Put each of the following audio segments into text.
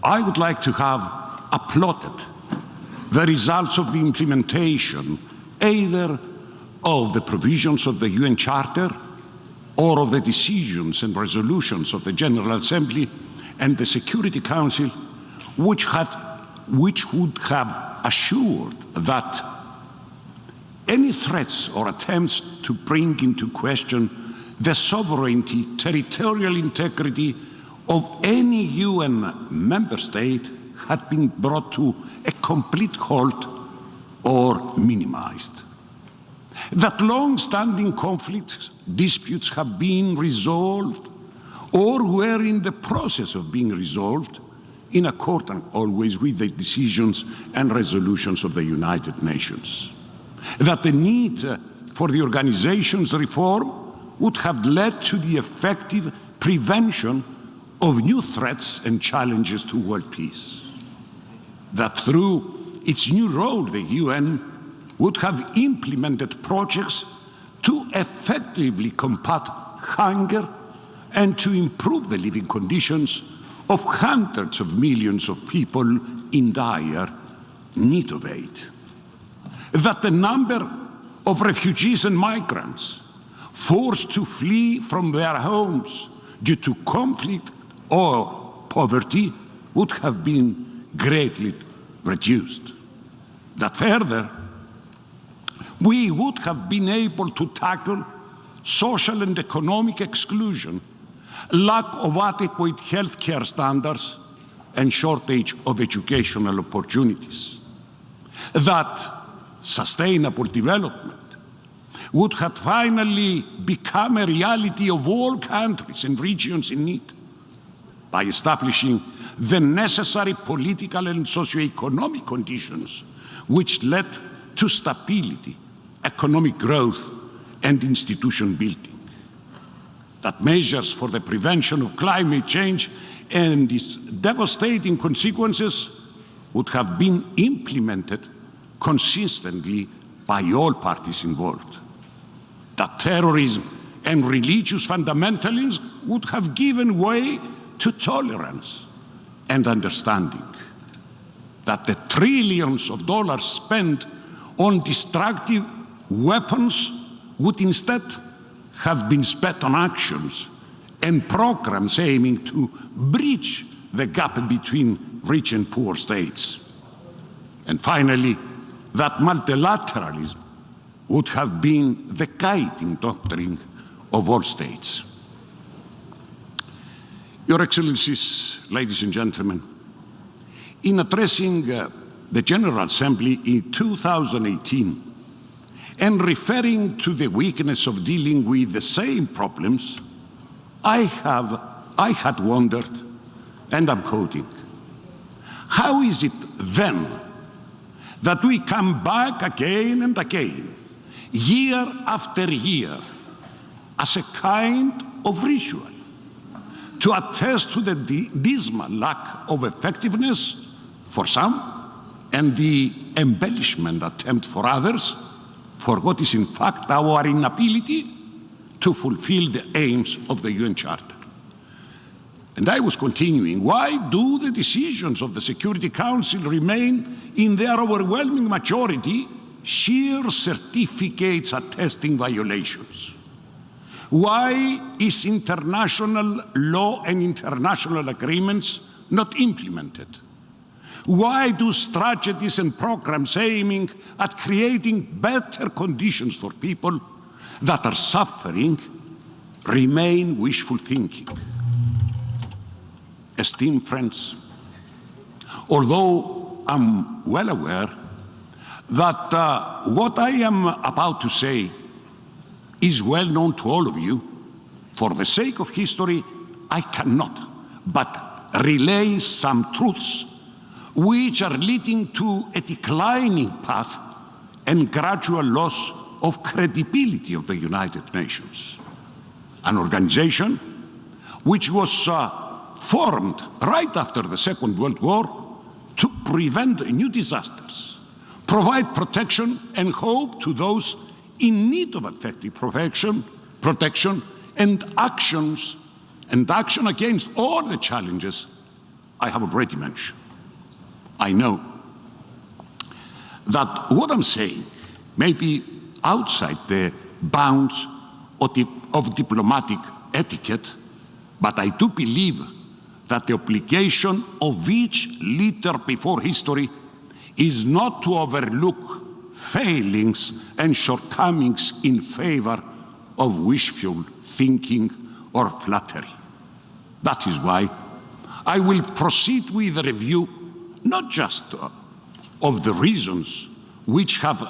I would like to have applauded the results of the implementation either of the provisions of the UN Charter or of the decisions and resolutions of the General Assembly and the Security Council, which would have assured that any threats or attempts to bring into question the sovereignty, territorial integrity of any UN member state had been brought to a complete halt or minimized. That long-standing conflicts, disputes have been resolved or were in the process of being resolved in accordance always with the decisions and resolutions of the United Nations. That the need for the organization's reform would have led to the effective prevention of new threats and challenges to world peace. That through its new role, the UN would have implemented projects to effectively combat hunger and to improve the living conditions of hundreds of millions of people in dire need of aid. That the number of refugees and migrants forced to flee from their homes due to conflict or poverty would have been greatly reduced. That further, we would have been able to tackle social and economic exclusion, lack of adequate healthcare standards, and shortage of educational opportunities. That sustainable development would have finally become a reality of all countries and regions in need by establishing the necessary political and socio-economic conditions which led to stability, economic growth, and institution building. That measures for the prevention of climate change and its devastating consequences would have been implemented consistently by all parties involved. That terrorism and religious fundamentalism would have given way to tolerance and understanding. That the trillions of dollars spent on destructive weapons would instead have been spent on actions and programs aiming to bridge the gap between rich and poor states. And finally, that multilateralism would have been the guiding doctrine of all states. Your Excellencies, ladies and gentlemen, in addressing the General Assembly in 2018 and referring to the weakness of dealing with the same problems, I had wondered, and I'm quoting, how is it then that we come back again and again, year after year, as a kind of ritual, to attest to the dismal lack of effectiveness for some and the embellishment attempt for others for what is in fact our inability to fulfill the aims of the UN Charter. And I was continuing, why do the decisions of the Security Council remain in their overwhelming majority sheer certificates attesting violations? Why is international law and international agreements not implemented? Why do strategies and programs aiming at creating better conditions for people that are suffering remain wishful thinking? Esteemed friends, although I'm well aware that what I am about to say is well known to all of you, for the sake of history, I cannot but relay some truths which are leading to a declining path and gradual loss of credibility of the United Nations, an organization which was formed right after the Second World War to prevent new disasters, provide protection and hope to those in need of effective protection and action against all the challenges I have already mentioned. I know that what I'm saying may be outside the bounds of diplomatic etiquette, but I do believe that the obligation of each leader before history is not to overlook failings and shortcomings in favor of wishful thinking or flattery. That is why I will proceed with a review not just of the reasons which have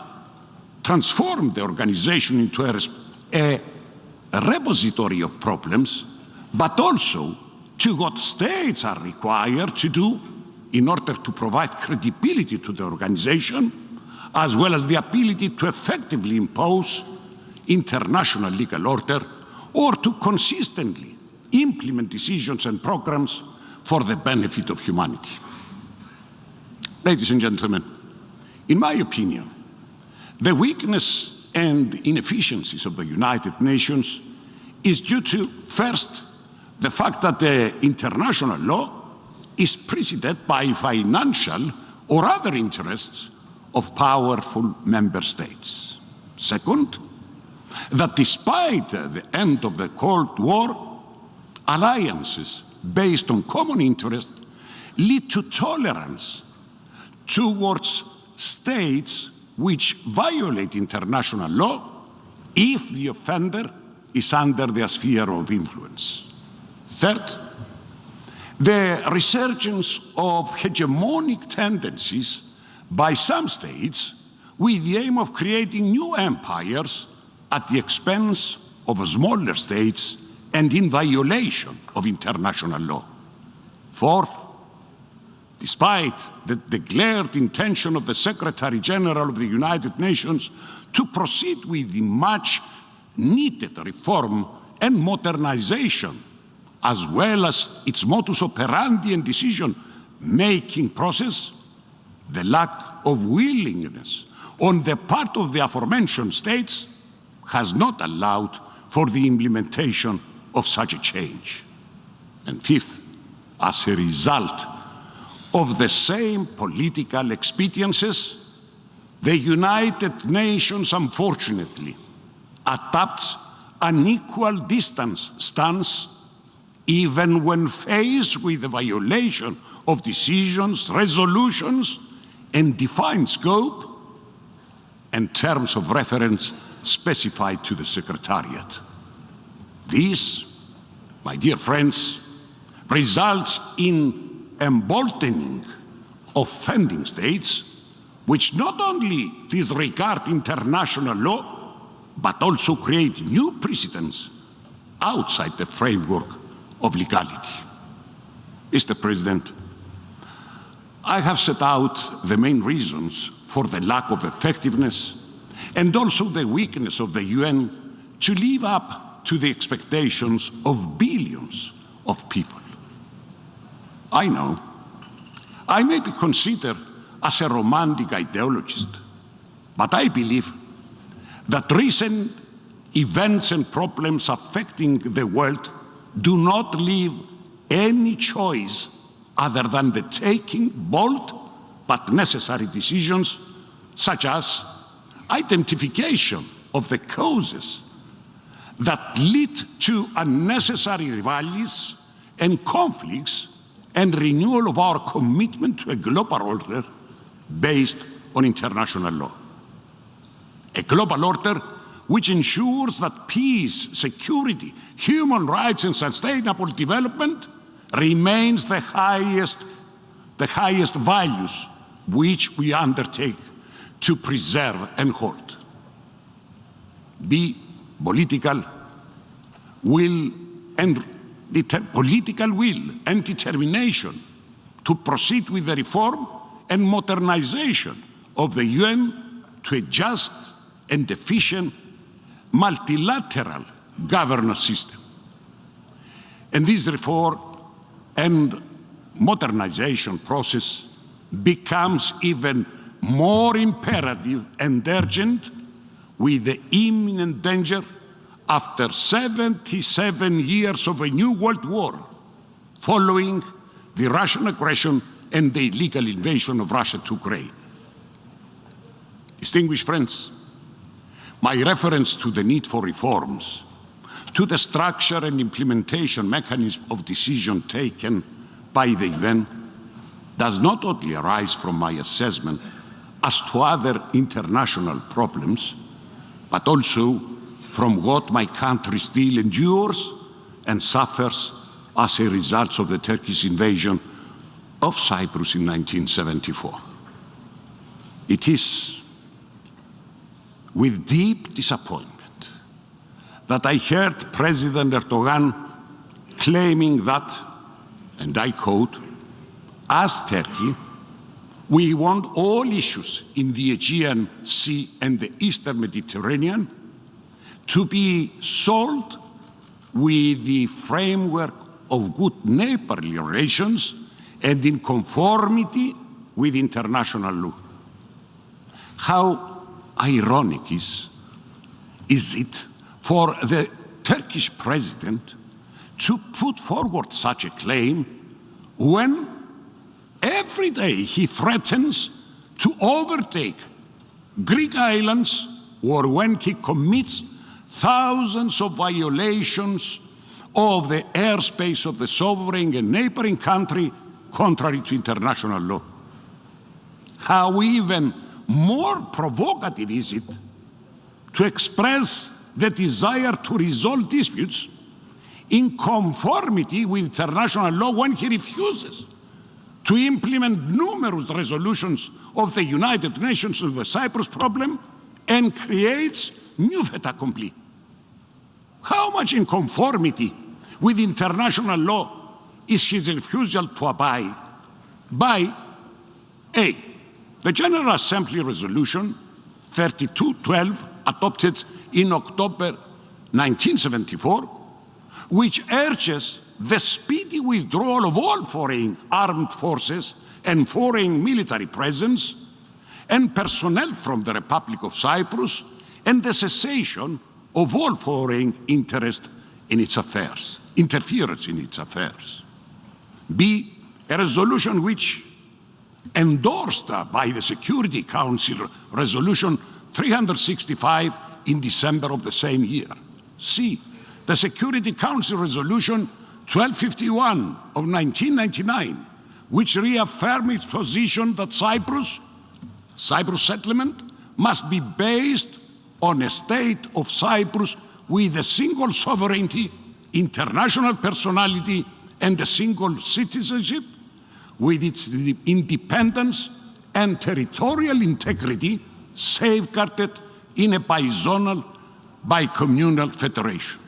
transformed the organization into a repository of problems, but also to what states are required to do in order to provide credibility to the organization, as well as the ability to effectively impose international legal order or to consistently implement decisions and programs for the benefit of humanity. Ladies and gentlemen, in my opinion, the weakness and inefficiencies of the United Nations is due to, first, the fact that the international law is preceded by financial or other interests of powerful member states. Second, that despite the end of the Cold War, alliances based on common interest lead to tolerance towards states which violate international law if the offender is under their sphere of influence. Third, the resurgence of hegemonic tendencies by some states with the aim of creating new empires at the expense of smaller states and in violation of international law. Fourth, despite the declared intention of the Secretary General of the United Nations to proceed with the much needed reform and modernization, as well as its modus operandi and decision-making process, the lack of willingness on the part of the aforementioned states has not allowed for the implementation of such a change. And fifth, as a result of the same political expediencies, the United Nations, unfortunately, adopts an equal distance stance even when faced with the violation of decisions, resolutions, and defined scope and terms of reference specified to the Secretariat. This, my dear friends, results in emboldening offending states which not only disregard international law, but also create new precedents outside the framework of legality. Mr. President, I have set out the main reasons for the lack of effectiveness and also the weakness of the UN to live up to the expectations of billions of people. I know I may be considered as a romantic ideologist, but I believe that recent events and problems affecting the world do not leave any choice other than the taking bold but necessary decisions, such as identification of the causes that lead to unnecessary rallies and conflicts and renewal of our commitment to a global order based on international law. A global order which ensures that peace, security, human rights, and sustainable development remains the highest values which we undertake to preserve and hold. B, political will and determination to proceed with the reform and modernization of the UN to a just and efficient multilateral governance system. And this reform and modernization process becomes even more imperative and urgent with the imminent danger after 77 years of a new world war, following the Russian aggression and the illegal invasion of Russia to Ukraine. Distinguished friends, my reference to the need for reforms, to the structure and implementation mechanism of decision taken by the UN, does not only arise from my assessment as to other international problems, but also from what my country still endures and suffers as a result of the Turkish invasion of Cyprus in 1974. It is with deep disappointment that I heard President Erdogan claiming that, and I quote, "As Turkey, we want all issues in the Aegean Sea and the Eastern Mediterranean to be solved with the framework of good neighborly relations and in conformity with international law." How ironic is it for the Turkish president to put forward such a claim when every day he threatens to overtake Greek islands, or when he commits thousands of violations of the airspace of the sovereign and neighboring country contrary to international law? How even more provocative is it to express the desire to resolve disputes in conformity with international law when he refuses to implement numerous resolutions of the United Nations on the Cyprus problem and creates new fait accompli? How much in conformity with international law is his refusal to abide by A, the General Assembly Resolution 3212, adopted in October 1974, which urges the speedy withdrawal of all foreign armed forces and foreign military presence and personnel from the Republic of Cyprus, and the cessation of all foreign interest in its affairs, interference in its affairs. B, a resolution which, endorsed by the Security Council Resolution 365 in December of the same year. C, the Security Council Resolution 1251 of 1999, which reaffirmed its position that Cyprus settlement must be based on a state of Cyprus with a single sovereignty, international personality, and a single citizenship, with its independence and territorial integrity safeguarded in a bizonal, bicommunal federation.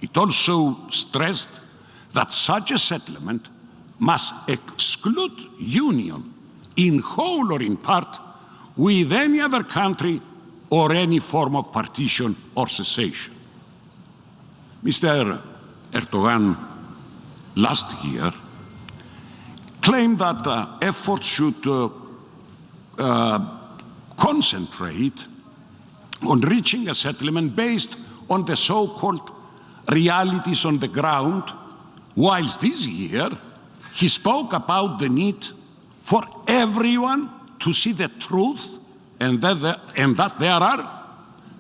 It also stressed that such a settlement must exclude union in whole or in part with any other country or any form of partition or cessation. Mr. Erdogan last year claimed that efforts should concentrate on reaching a settlement based on the so-called realities on the ground, whilst this year he spoke about the need for everyone to see the truth and that there are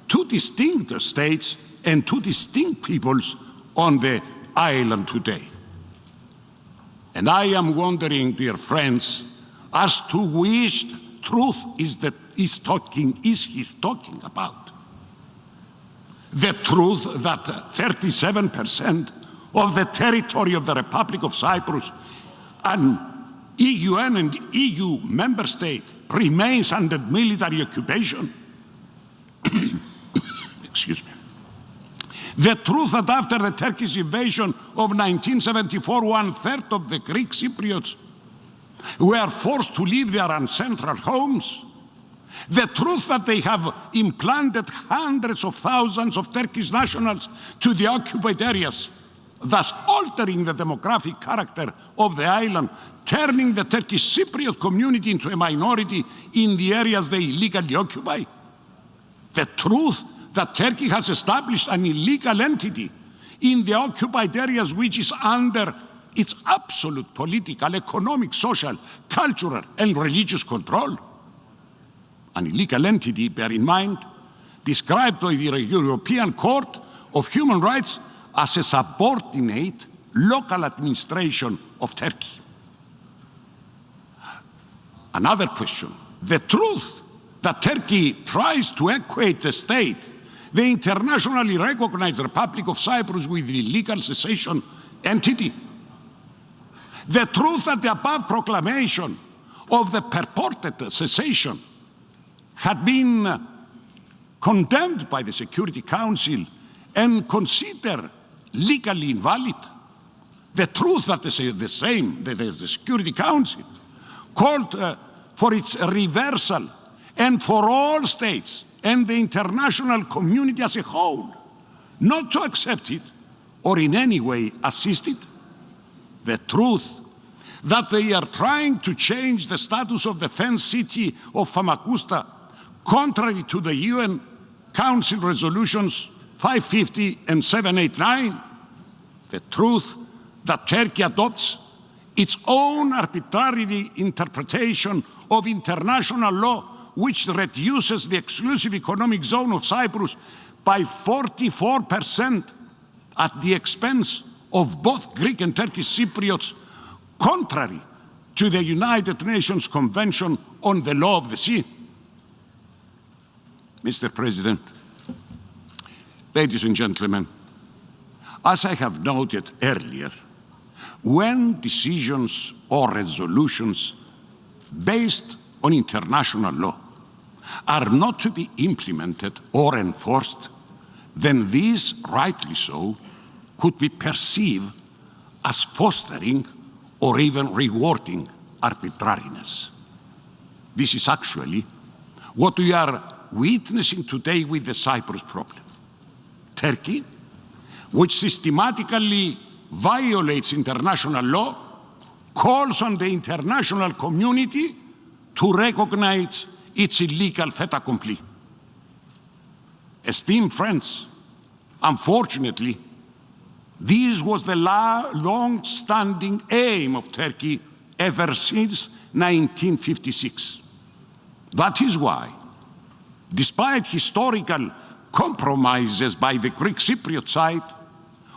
two distinct states and two distinct peoples on the island today. And I am wondering, dear friends, as to which truth is he talking about. The truth that 37% of the territory of the Republic of Cyprus, an UN and EU member state, remains under military occupation? Excuse me. The truth that after the Turkish invasion of 1974, 1/3 of the Greek Cypriots were forced to leave their ancestral homes. The truth that they have implanted hundreds of thousands of Turkish nationals to the occupied areas, thus altering the demographic character of the island, turning the Turkish Cypriot community into a minority in the areas they illegally occupy. The truth that Turkey has established an illegal entity in the occupied areas which is under its absolute political, economic, social, cultural, and religious control. An illegal entity, bear in mind, described by the European Court of Human Rights as a subordinate local administration of Turkey. Another question, the truth that Turkey tries to equate the state, the internationally recognized Republic of Cyprus, with the legal secession entity. The truth that the above proclamation of the purported secession had been condemned by the Security Council and considered legally invalid. The truth that the Security Council called for its reversal, and for all states and the international community as a whole not to accept it or in any way assist it. The truth that they are trying to change the status of the fenced city of Famagusta contrary to the UN Council resolutions 550 and 789. The truth that Turkey adopts its own arbitrary interpretation of international law, which reduces the exclusive economic zone of Cyprus by 44% at the expense of both Greek and Turkish Cypriots, contrary to the United Nations Convention on the Law of the Sea. Mr. President, ladies and gentlemen, as I have noted earlier, when decisions or resolutions based on international law are not to be implemented or enforced, then these, rightly so, could be perceived as fostering or even rewarding arbitrariness. This is actually what we are witnessing today with the Cyprus problem. Turkey, which systematically violates international law, calls on the international community to recognize its illegal fait accompli. Esteemed friends, unfortunately, this was the long-standing aim of Turkey ever since 1956. That is why, despite historical compromises by the Greek Cypriot side,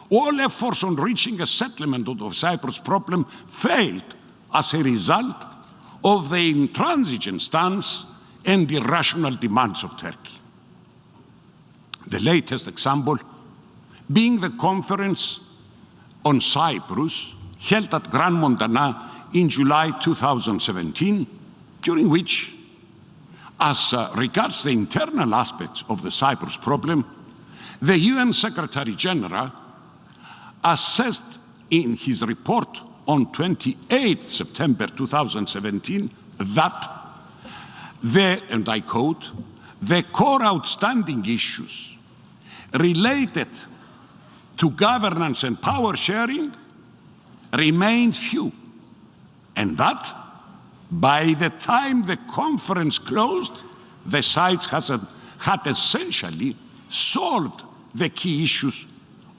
all efforts on reaching a settlement of the Cyprus problem failed as a result of the intransigent stance and irrational demands of Turkey. The latest example being the conference on Cyprus held at Grand Montana in July 2017, during which, as regards the internal aspects of the Cyprus problem, the UN Secretary General assessed in his report on 28 September 2017 that and I quote, the core outstanding issues related to governance and power sharing remained few, and that by the time the conference closed, the sides had essentially solved the key issues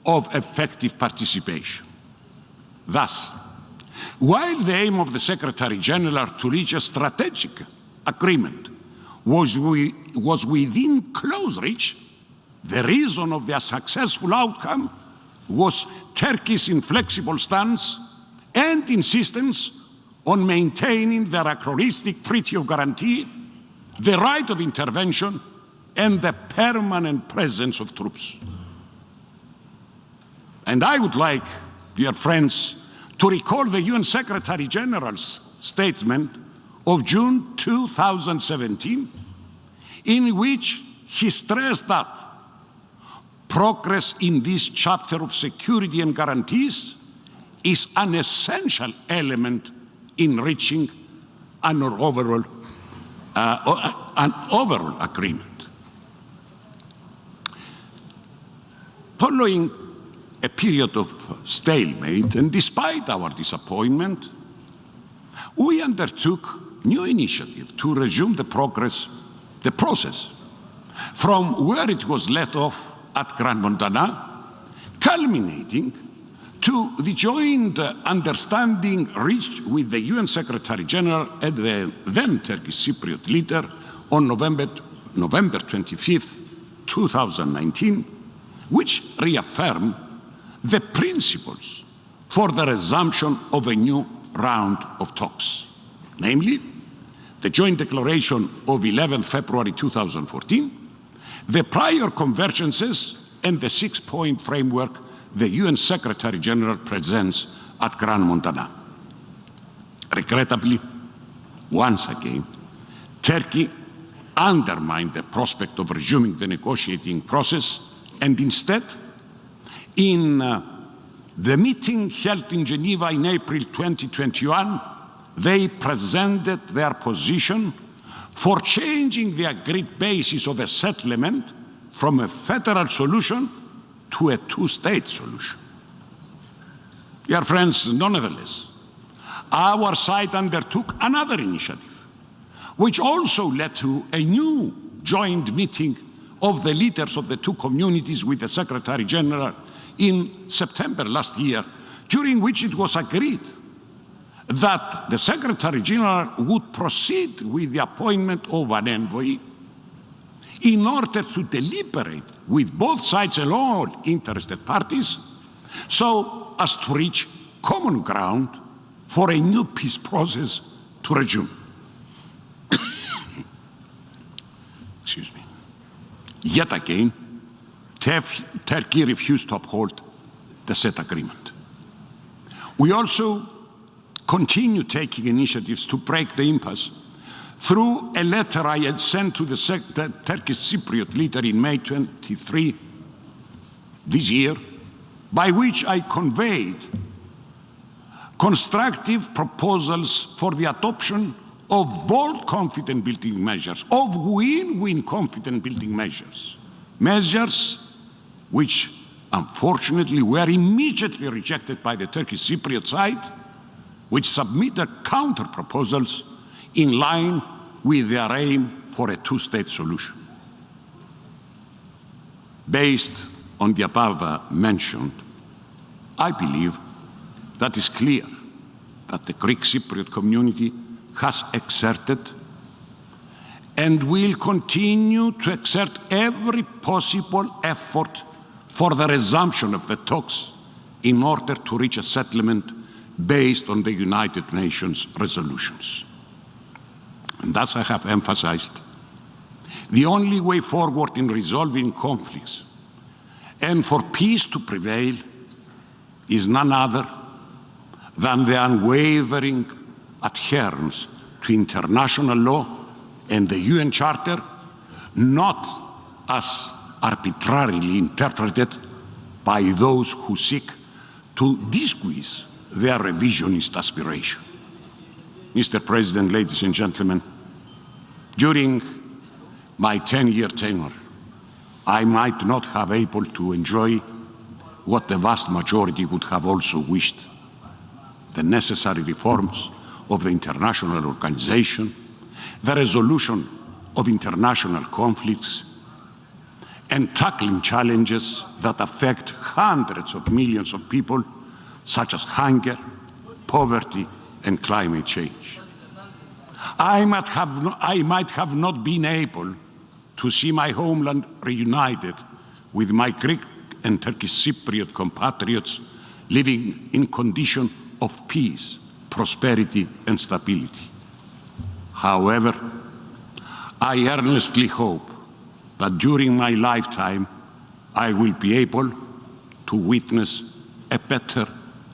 of effective participation. Thus, while the aim of the Secretary General to reach a strategic agreement was within close reach, the reason of their successful outcome was Turkey's inflexible stance and insistence on maintaining the anachronistic Treaty of Guarantee, the right of intervention, and the permanent presence of troops. And I would like, dear friends, to recall the UN Secretary General's statement of June 2017, in which he stressed that progress in this chapter of security and guarantees is an essential element in reaching an overall agreement. Following a period of stalemate, and despite our disappointment, we undertook new initiative to resume the process from where it was let off at Grand Montana, culminating to the joint understanding reached with the UN Secretary General and the then Turkish Cypriot leader on November 25th, 2019, which reaffirmed the principles for the resumption of a new round of talks, namely the joint declaration of 11 February 2014, the prior convergences, and the six-point framework the UN Secretary General presents at Grand Montana. Regrettably, once again, Turkey undermined the prospect of resuming the negotiating process, and instead, in the meeting held in Geneva in April 2021, they presented their position for changing the agreed basis of a settlement from a federal solution to a two-state solution. Dear friends, nonetheless, our side undertook another initiative, which also led to a new joint meeting of the leaders of the two communities with the Secretary General in September last year, during which it was agreed that the Secretary General would proceed with the appointment of an envoy in order to deliberate with both sides and all interested parties so as to reach common ground for a new peace process to resume. Excuse me. Yet again, Turkey refused to uphold the said agreement. We also continue taking initiatives to break the impasse through a letter I had sent to the Turkish Cypriot leader in May 23 this year, by which I conveyed constructive proposals for the adoption of bold confidence-building measures, of win-win confidence-building measures, measures which unfortunately were immediately rejected by the Turkish Cypriot side, which submitted counter-proposals in line with their aim for a two-state solution. Based on the above mentioned, I believe that it's clear that the Greek Cypriot community has exerted and will continue to exert every possible effort for the resumption of the talks in order to reach a settlement based on the United Nations resolutions. And as I have emphasized, the only way forward in resolving conflicts and for peace to prevail is none other than the unwavering adherence to international law and the UN Charter, not as arbitrarily interpreted by those who seek to disguise their revisionist aspiration. Mr. President, ladies and gentlemen, during my 10-year tenure, I might not have been able to enjoy what the vast majority would have also wished: the necessary reforms of the international organization, the resolution of international conflicts, and tackling challenges that affect hundreds of millions of people, such as hunger, poverty, and climate change. I might have not been able to see my homeland reunited with my Greek and Turkish Cypriot compatriots living in conditions of peace, prosperity, and stability. However, I earnestly hope that during my lifetime, I will be able to witness a better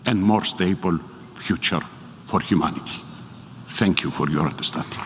and more stable future for humanity. Thank you for your understanding.